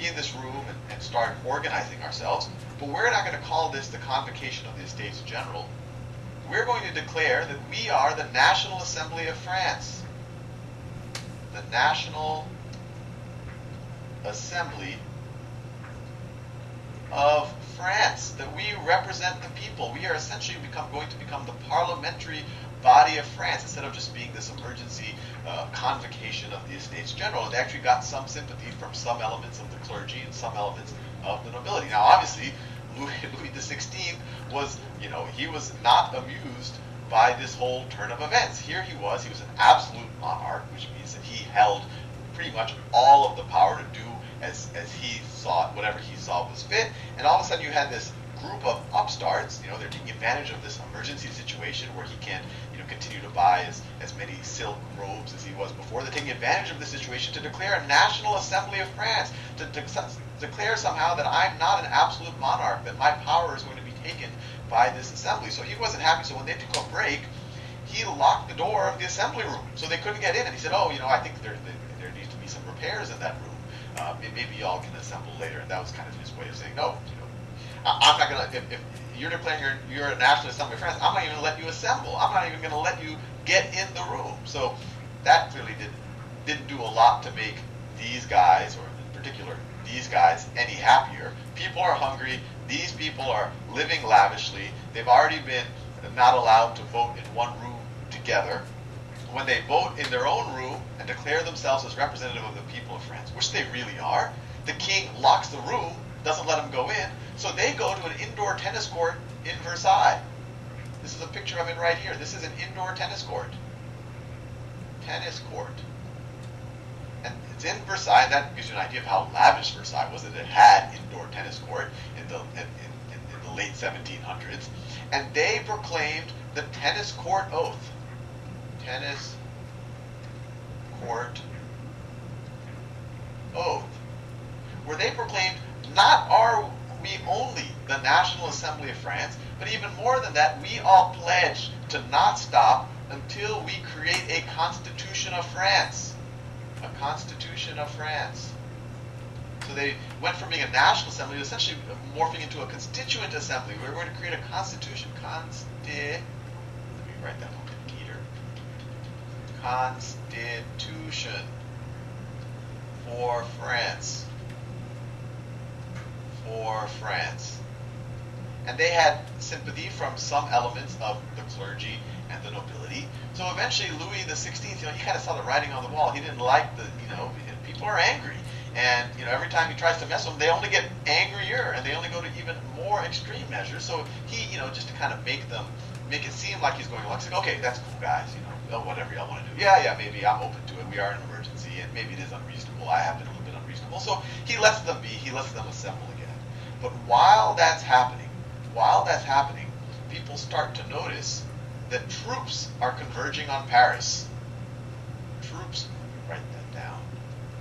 be in this room and start organizing ourselves, but we're not going to call this the Convocation of the Estates General. We're going to declare that we are the National Assembly of France. The National Assembly of France, that we represent the people. We are essentially going to become the parliamentary body of France instead of just being this emergency convocation of the Estates General. It actually got some sympathy from some elements of the clergy and some elements of the nobility. Now, obviously, Louis XVI was, he was not amused by this whole turn of events. Here he was an absolute monarch, which means that he held pretty much all of the power to do as he saw it, whatever he saw was fit. And all of a sudden you had this group of upstarts, they're taking advantage of this emergency situation where he can't, continue to buy as many silk robes as he was before. They're taking advantage of the situation to declare a National Assembly of France, to declare somehow that I'm not an absolute monarch, that my power is going to be taken by this assembly. So he wasn't happy. So when they took a break, he locked the door of the assembly room so they couldn't get in. And he said, I think there needs to be some repairs in that room. Maybe y'all can assemble later. And that was kind of his way of saying, no, I'm not going to, if you're declaring you're a National Assembly of France, I'm not even going to let you assemble. I'm not even going to let you get in the room. So that clearly didn't do a lot to make these guys, or in particular these guys, any happier. People are hungry. These people are living lavishly. They've already been not allowed to vote in one room together. When they vote in their own room and declare themselves as representative of the people of France, which they really are, the king locks the room, doesn't let them go in, so they go to an indoor tennis court in Versailles. This is a picture of it right here. This is an indoor tennis court. Tennis court. And it's in Versailles. That gives you an idea of how lavish Versailles was, that it had indoor tennis court in the late 1700s. And they proclaimed the tennis court oath. Tennis court oath. Where they proclaimed, not are we only the National Assembly of France, but even more than that, we all pledge to not stop until we create a Constitution of France. A Constitution of France. So they went from being a National Assembly to essentially morphing into a Constituent Assembly. We're going to create a Constitution. Let me write that one to Peter. Constitution for France. For France. And they had sympathy from some elements of the clergy and the nobility. So eventually Louis XVI, he kind of saw the writing on the wall. He didn't like people are angry. And, every time he tries to mess with them, they only get angrier, and they only go to even more extreme measures. So he, just to kind of make it seem like he's going along, he's like, okay, that's cool, guys, whatever y'all want to do. Yeah, maybe I'm open to it. We are in an emergency, and maybe it is unreasonable. I have been a little bit unreasonable. So he lets them be. He lets them assemble again. But while that's happening, people start to notice that troops are converging on Paris. Troops, write that down.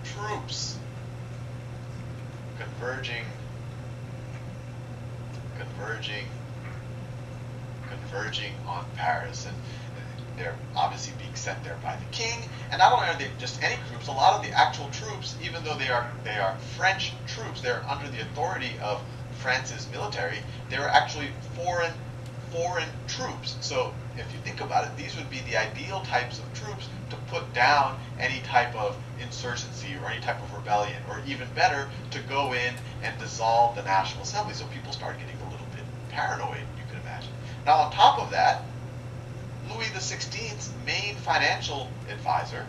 Troops converging on Paris. And they're obviously being sent there by the king. And not only are they just any troops, a lot of the actual troops, even though they are French troops, they're under the authority of France's military, they're actually foreign troops. So if you think about it, these would be the ideal types of troops to put down any type of insurgency or any type of rebellion, or even better, to go in and dissolve the National Assembly. So people start getting a little bit paranoid, you can imagine. Now on top of that, Louis XVI's main financial advisor,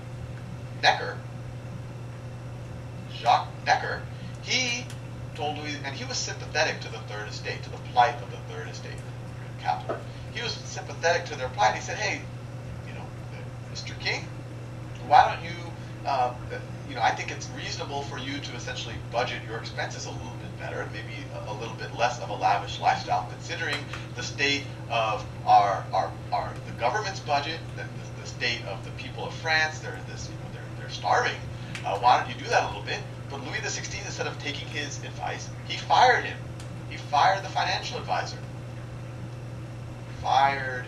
Jacques Necker, he told Louis, and he was sympathetic to the Third Estate, to the plight of the Third Estate capital. He was sympathetic to their plight. He said, hey, Mr. King, why don't you, I think it's reasonable for you to essentially budget your expenses a little bit better, maybe a little bit less of a lavish lifestyle, considering the state of the government's budget, the state of the people of France. They're starving. Why don't you do that a little bit? But Louis XVI, instead of taking his advice, he fired him. He fired the financial advisor. Fired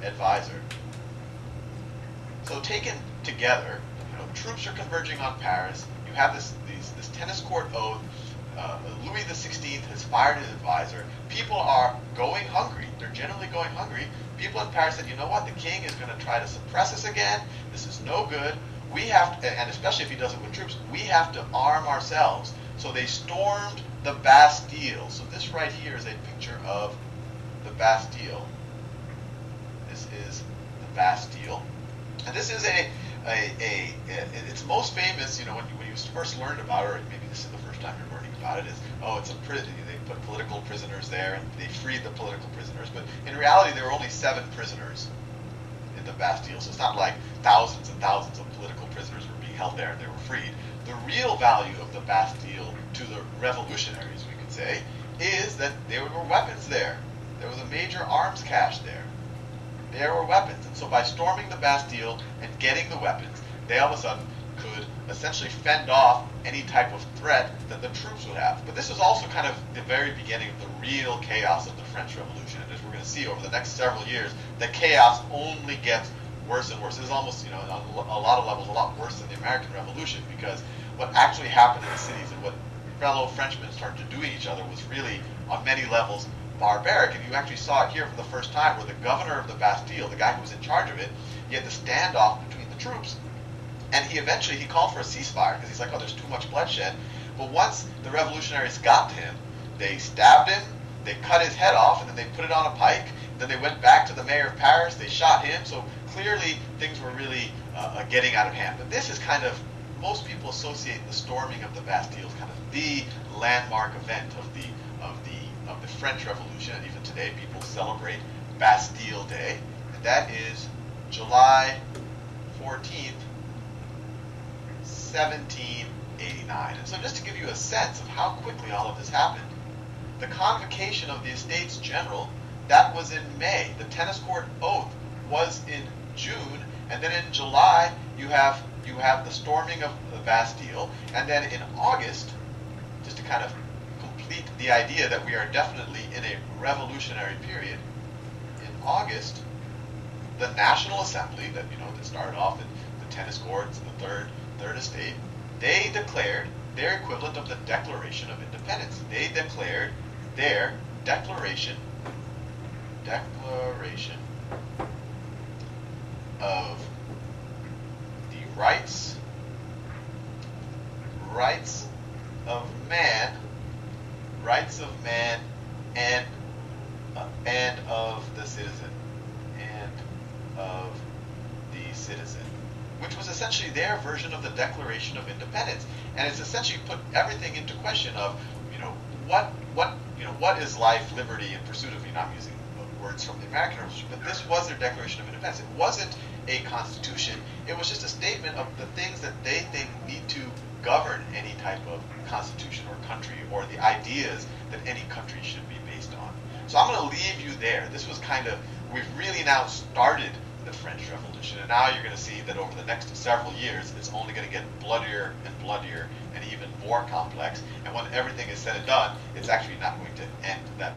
advisor. So taken together, troops are converging on Paris. You you have this tennis court oath. Louis XVI has fired his advisor. People are going hungry. They're generally going hungry. People in Paris said, you know what, the king is going to try to suppress us again. This is no good. We have to, and especially if he does it with troops, we have to arm ourselves. So they stormed the Bastille. So this right here is a picture of the Bastille. This is the Bastille. And this is it's most famous, you know, when you first learned about it, or maybe this is the first time you're learning about it, is, oh, it's a prison. They put political prisoners there, and they freed the political prisoners. But in reality, there were only 7 prisoners in the Bastille. So it's not like thousands and thousands of political prisoners were being held there and they were freed. The real value of the Bastille to the revolutionaries, we could say, is that there were weapons there. There was a major arms cache there. There were weapons. And so by storming the Bastille and getting the weapons, they all of a sudden could essentially fend off any type of threat that the troops would have. But this is also kind of the very beginning of the real chaos of the French Revolution. And as we're going to see over the next several years, the chaos only gets worse and worse. This is almost, you know, on a lot of levels, a lot worse than the American Revolution, because what actually happened in the cities and what fellow Frenchmen started to do to each other was really, on many levels, barbaric. And you actually saw it here for the first time, where the governor of the Bastille, the guy who was in charge of it, he had the standoff between the troops. And he called for a ceasefire, because he's like, oh, there's too much bloodshed. But once the revolutionaries got to him, they stabbed him, they cut his head off, and then they put it on a pike. Then they went back to the mayor of Paris, they shot him. So clearly things were really getting out of hand. But this is kind of, most people associate the storming of the Bastille as kind of the landmark event of the French Revolution. And even today people celebrate Bastille Day. And that is July 14th, 1789. And so just to give you a sense of how quickly all of this happened, the convocation of the Estates General, that was in May. The tennis court oath was in June, and then in July you have the storming of the Bastille, and then in August, just to kind of complete the idea that we are definitely in a revolutionary period, in August, the National Assembly that started off in the tennis courts and the third estate, they declared their equivalent of the Declaration of Independence. They declared their declaration of the rights of man and of the citizen, which was essentially their version of the Declaration of Independence. And it's essentially put everything into question of, what is life, liberty, and pursuit of, I'm using words from the American Revolution, but this was their Declaration of Independence. It wasn't a constitution. It was just a statement of the things that they think need to govern any type of constitution or country, or the ideas that any country should be based on. So I'm going to leave you there. This was we've really now started the French Revolution, and now you're going to see that over the next several years, it's only going to get bloodier and bloodier and even more complex, and when everything is said and done, it's actually not going to end that